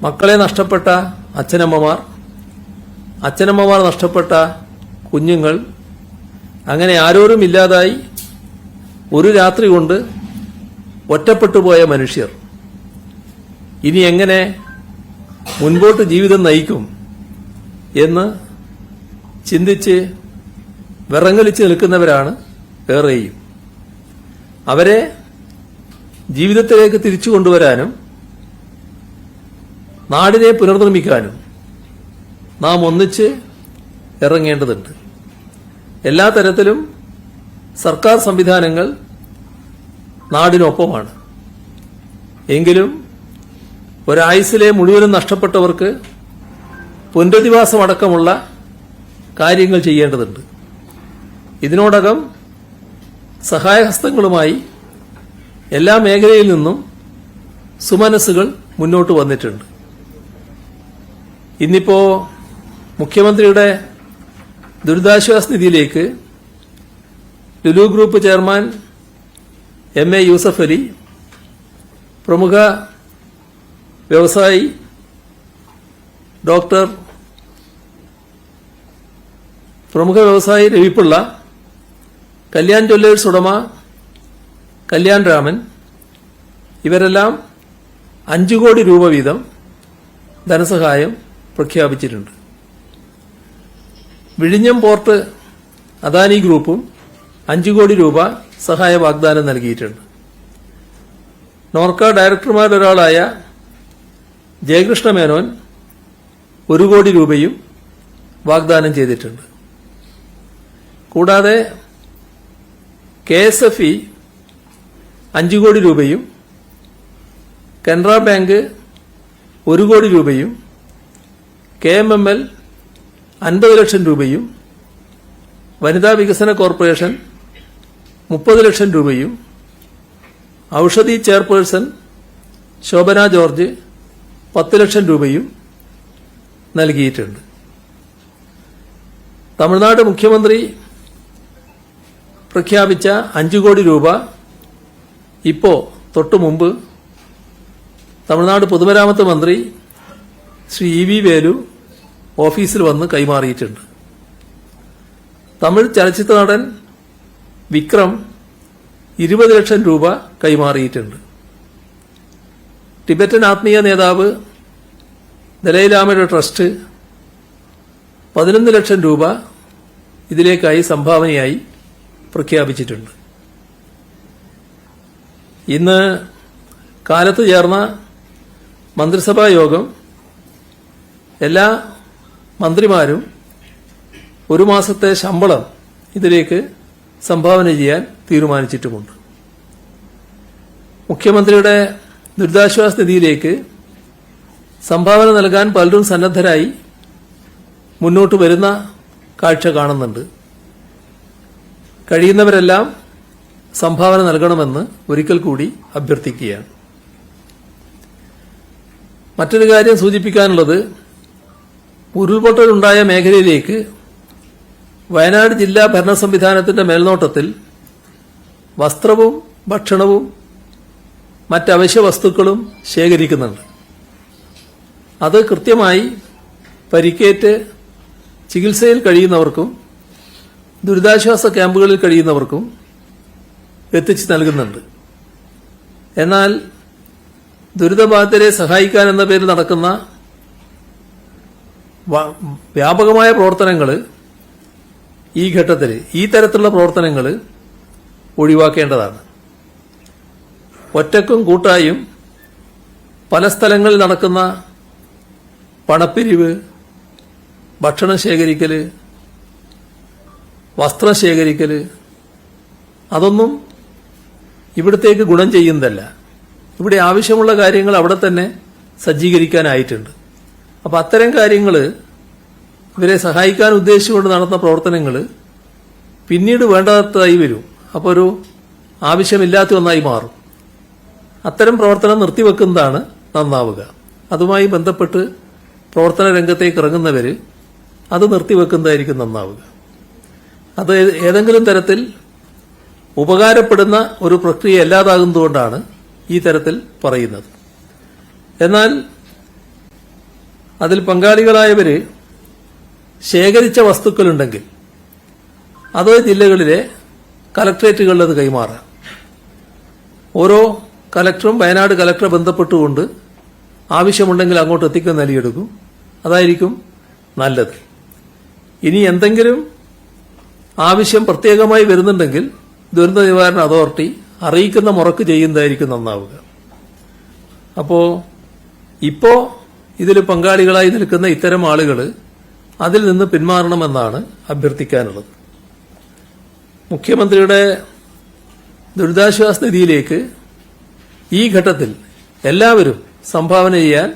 മക്കളെ നഷ്ടപ്പെട്ട അച്ഛനമ്മമാർ, അച്ഛനമ്മമാർ നഷ്ടപ്പെട്ട കുഞ്ഞുങ്ങൾ, അങ്ങനെ ആരോരും ഇല്ലാതായി ഒരു രാത്രി കൊണ്ട് ഒറ്റപ്പെട്ടുപോയ മനുഷ്യർ ഇനി എങ്ങനെ മുൻപോട്ട് ജീവിതം നയിക്കും എന്ന് ചിന്തിച്ച് വിറങ്ങലിച്ച് നിൽക്കുന്നവരാണ് ഏറെയും. അവരെ ജീവിതത്തിലേക്ക് തിരിച്ചു കൊണ്ടുവരാനും നാടിനെ പുനർനിർമ്മിക്കാനും നാം ഒന്നിച്ച് ഇറങ്ങേണ്ടതുണ്ട്. എല്ലാ തരത്തിലും സർക്കാർ സംവിധാനങ്ങൾ നാടിനൊപ്പമാണ്. എങ്കിലും ഒരായുസ്സിലെ മുഴുവനും നഷ്ടപ്പെട്ടവർക്ക് പുനരധിവാസമടക്കമുള്ള കാര്യങ്ങൾ ചെയ്യേണ്ടതുണ്ട്. ഇതിനോടകം സഹായഹസ്തങ്ങളുമായി എല്ലാ മേഖലയിൽ നിന്നും സുമനസ്സുകൾ മുന്നോട്ട് വന്നിട്ടുണ്ട്. ഇന്നിപ്പോ മുഖ്യമന്ത്രിയുടെ ദുരിതാശ്വാസ നിധിയിലേക്ക് Lulu group chairman MA Yusuf Ali, പ്രമുഖ വ്യവസായി രവിപിള്ള, കല്യാൺ ജ്വല്ലേഴ്സ് ഉടമ കല്യാൺ രാമൻ, ഇവരെല്ലാം 5 കോടി രൂപ വീതം ധനസഹായം പ്രഖ്യാപിച്ചിട്ടുണ്ട്. വിഴിഞ്ഞം പോർട്ട് അദാനി ഗ്രൂപ്പും 5 കോടി രൂപ സഹായ വാഗ്ദാനം നൽകിയിട്ടുണ്ട്. നോർക്ക ഡയറക്ടർമാരിലൊരാളായ ജയകൃഷ്ണ മേനോൻ 1 കോടി രൂപയും വാഗ്ദാനം ചെയ്തിട്ടുണ്ട്. കൂടാതെ KSFE 5 കോടി രൂപയും, കനറ ബാങ്ക് 1 കോടി രൂപയും, KMML 50 ലക്ഷം രൂപയും, വനിതാ വികസന കോർപ്പറേഷൻ 30 ലക്ഷം രൂപയും, ഔഷധി ചെയർപേഴ്സൺ ശോഭന ജോർജ് 10 ലക്ഷം രൂപയും നൽകിയിട്ടുണ്ട്. തമിഴ്നാട് മുഖ്യമന്ത്രി പ്രഖ്യാപിച്ച 5 കോടി രൂപ തൊട്ടു മുമ്പ് തമിഴ്നാട് പൊതുമരാമത്ത് മന്ത്രി ശ്രീ EV വേലു ഓഫീസിൽ വന്ന് കൈമാറിയിട്ടുണ്ട്. തമിഴ് ചലച്ചിത്ര നടൻ വിക്രം 20 ലക്ഷം രൂപ കൈമാറിയിട്ടുണ്ട്. ടിബറ്റൻ ആത്മീയ നേതാവ് ദലൈലാമയുടെ ട്രസ്റ്റ് 11 ലക്ഷം രൂപ ഇതിലേക്കായി സംഭാവനയായി പ്രഖ്യാപിച്ചിട്ടുണ്ട്. ഇന്ന് കാലത്ത് ചേർന്ന മന്ത്രിസഭാ യോഗം എല്ലാ മന്ത്രിമാരും 1 മാസത്തെ ശമ്പളം ഇതിലേക്ക് സംഭാവന ചെയ്യാൻ തീരുമാനിച്ചിട്ടുമുണ്ട്. മുഖ്യമന്ത്രിയുടെ ദുരിതാശ്വാസ നിധിയിലേക്ക് സംഭാവന നൽകാൻ പലരും സന്നദ്ധരായി മുന്നോട്ട് വരുന്ന കാഴ്ച കാണുന്നുണ്ട്. കഴിയുന്നവരെല്ലാം സംഭാവന നൽകണമെന്ന് ഒരിക്കൽ കൂടി അഭ്യർത്ഥിക്കുകയാണ്. മറ്റൊരു കാര്യം സൂചിപ്പിക്കാനുള്ളത്, ഉരുൾപൊട്ടലുണ്ടായ മേഖലയിലേക്ക് വയനാട് ജില്ലാ ഭരണ സംവിധാനത്തിന്റെ മേൽനോട്ടത്തിൽ വസ്ത്രവും ഭക്ഷണവും മറ്റവശ്യ വസ്തുക്കളും ശേഖരിക്കുന്നുണ്ട്. അത് കൃത്യമായി പരിക്കേറ്റ് ചികിത്സയിൽ കഴിയുന്നവർക്കും ദുരിതാശ്വാസ ക്യാമ്പുകളിൽ കഴിയുന്നവർക്കും എത്തിച്ചു നൽകുന്നുണ്ട്. എന്നാൽ ദുരിതബാധിതരെ സഹായിക്കാൻ എന്ന പേരിൽ നടക്കുന്ന വ്യാപകമായ പ്രവർത്തനങ്ങൾ ഈ ഘട്ടത്തിൽ ഈ തരത്തിലുള്ള പ്രവർത്തനങ്ങൾ ഒഴിവാക്കേണ്ടതാണ്. ഒറ്റക്കും കൂട്ടായും പല സ്ഥലങ്ങളിൽ നടക്കുന്ന പണപ്പിരിവ്, ഭക്ഷണം ശേഖരിക്കല്, വസ്ത്രം ശേഖരിക്കല്, അതൊന്നും ഇവിടത്തേക്ക് ഗുണം ചെയ്യുന്നതല്ല. ഇവിടെ ആവശ്യമുള്ള കാര്യങ്ങൾ അവിടെ തന്നെ സജ്ജീകരിക്കാനായിട്ടുണ്ട്. അപ്പം അത്തരം കാര്യങ്ങൾ, ഇവരെ സഹായിക്കാൻ ഉദ്ദേശിച്ചുകൊണ്ട് നടത്തുന്ന പ്രവർത്തനങ്ങൾ പിന്നീട് വേണ്ടാത്തതായി വരും. അപ്പോൾ ഒരു ആവശ്യമില്ലാത്ത ഒന്നായി മാറും. അത്തരം പ്രവർത്തനം നിർത്തിവെക്കുന്നതാണ് നന്നാവുക. അതുമായി ബന്ധപ്പെട്ട് പ്രവർത്തന രംഗത്തേക്ക് ഇറങ്ങുന്നവർ അത് നിർത്തിവെക്കുന്നതായിരിക്കും നന്നാവുക. അത് ഏതെങ്കിലും തരത്തിൽ ഉപകാരപ്പെടുന്ന ഒരു പ്രക്രിയ അല്ലാതാകുന്നതുകൊണ്ടാണ് ഈ തരത്തിൽ പറയുന്നത്. എന്നാൽ അതിൽ പങ്കാളികളായവര് ശേഖരിച്ച വസ്തുക്കളുണ്ടെങ്കിൽ അത് ജില്ലകളിലെ കലക്ട്രേറ്റുകളിൽ അത് കൈമാറാം. ഓരോ കലക്ടറും വയനാട് കലക്ടറെ ബന്ധപ്പെട്ടുകൊണ്ട് ആവശ്യമുണ്ടെങ്കിൽ അങ്ങോട്ട് എത്തിക്കാൻ നൽകിയെടുക്കും. അതായിരിക്കും നല്ലത്. ഇനി എന്തെങ്കിലും ആവശ്യം പ്രത്യേകമായി വരുന്നുണ്ടെങ്കിൽ ദുരന്ത നിവാരണ അതോറിറ്റി അറിയിക്കുന്ന മുറക്ക് ചെയ്യുന്നതായിരിക്കും നന്നാവുക. ഇപ്പോ ഇതിൽ പങ്കാളികളായി നിൽക്കുന്ന ഇത്തരം ആളുകൾ അതിൽ നിന്ന് പിന്മാറണമെന്നാണ് അഭ്യർത്ഥിക്കാനുള്ളത്. മുഖ്യമന്ത്രിയുടെ ദുരിതാശ്വാസ നിധിയിലേക്ക് ഈ ഘട്ടത്തിൽ എല്ലാവരും സംഭാവന ചെയ്യാൻ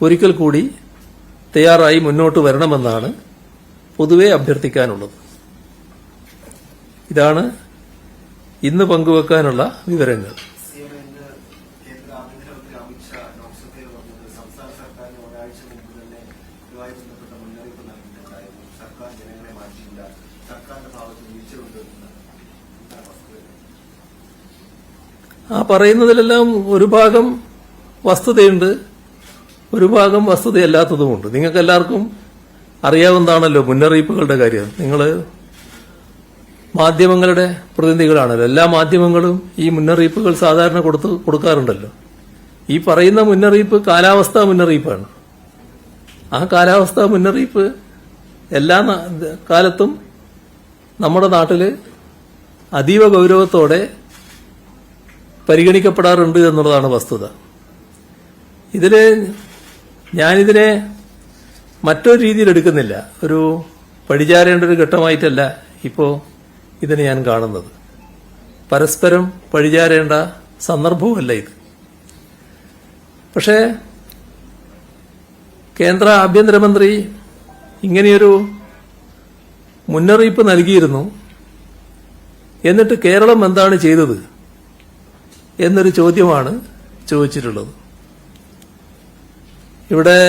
ഒരിക്കൽ കൂടി തയ്യാറായി മുന്നോട്ട് വരണമെന്നാണ് പൊതുവെ അഭ്യർത്ഥിക്കാനുള്ളത്. ഇതാണ് ഇന്ന് പങ്കുവെക്കാനുള്ള വിവരങ്ങൾ. ആ പറയുന്നതിലെല്ലാം ഒരു ഭാഗം വസ്തുതയുണ്ട്, ഒരു ഭാഗം വസ്തുതയല്ലാത്തതുമുണ്ട്. നിങ്ങൾക്ക് എല്ലാവർക്കും അറിയാവുന്നതാണല്ലോ മുന്നറിയിപ്പുകളുടെ കാര്യം. നിങ്ങൾ മാധ്യമങ്ങളുടെ പ്രതിനിധികളാണല്ലോ. എല്ലാ മാധ്യമങ്ങളും ഈ മുന്നറിയിപ്പുകൾ സാധാരണ കൊടുക്കാറുണ്ടല്ലോ. ഈ പറയുന്ന മുന്നറിയിപ്പ് കാലാവസ്ഥാ മുന്നറിയിപ്പാണ്. ആ കാലാവസ്ഥാ മുന്നറിയിപ്പ് എല്ലാ കാലത്തും നമ്മുടെ നാട്ടില് അതീവ ഗൗരവത്തോടെ പരിഗണിക്കപ്പെടാറുണ്ട് എന്നുള്ളതാണ് വസ്തുത. ഞാനിതിനെ മറ്റൊരു രീതിയിൽ എടുക്കുന്നില്ല. ഒരു പഴിചാരേണ്ട ഒരു ഘട്ടമായിട്ടല്ല ഇപ്പോൾ ഇതിനെ ഞാൻ കാണുന്നത്. പരസ്പരം പഴിചാരേണ്ട സന്ദർഭവുമല്ല ഇത്. പക്ഷേ കേന്ദ്ര ആഭ്യന്തരമന്ത്രി ഇങ്ങനെയൊരു മുന്നറിയിപ്പ് നൽകിയിരുന്നു. എന്നിട്ട് കേരളം എന്താണ് ചെയ്തത് എന്നൊരു ചോദ്യമാണ് ചോദിച്ചിട്ടുള്ളത്. ഇവിടെ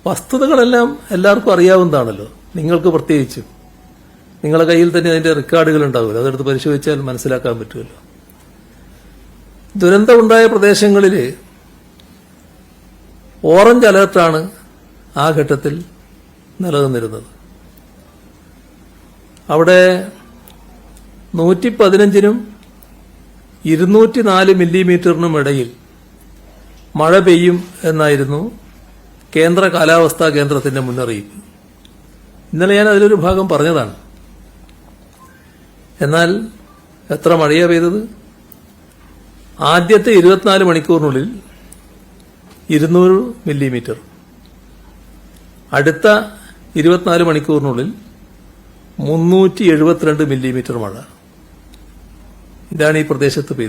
വസ്തുതകളെല്ലാം എല്ലാവർക്കും അറിയാവുന്നതാണല്ലോ, നിങ്ങൾക്ക് പ്രത്യേകിച്ചും. നിങ്ങളുടെ കയ്യിൽ തന്നെ അതിന്റെ റെക്കോർഡുകൾ ഉണ്ടാവില്ല, അതെടുത്ത് പരിശോധിച്ചാൽ മനസ്സിലാക്കാൻ പറ്റുമല്ലോ. ദുരന്തമുണ്ടായ പ്രദേശങ്ങളിൽ ഓറഞ്ച് അലർട്ടാണ് ആ ഘട്ടത്തിൽ നിലനിന്നിരുന്നത്. അവിടെ 115നും 204 മില്ലിമീറ്ററിനും ഇടയിൽ മഴ പെയ്യും എന്നായിരുന്നു കേന്ദ്ര കാലാവസ്ഥാ കേന്ദ്രത്തിന്റെ മുന്നറിയിപ്പ്. ഇന്നലെ ഞാൻ അതിലൊരു ഭാഗം പറഞ്ഞതാണ്. എന്നാൽ എത്ര മഴയാണ് പെയ്തത്? ആദ്യത്തെ 24 മണിക്കൂറിനുള്ളിൽ 200 മില്ലിമീറ്റർ, അടുത്ത 24 മണിക്കൂറിനുള്ളിൽ 372 മില്ലിമീറ്റർ മഴ. ഇതാണ് ഈ പ്രദേശത്ത് പെയ്തത്.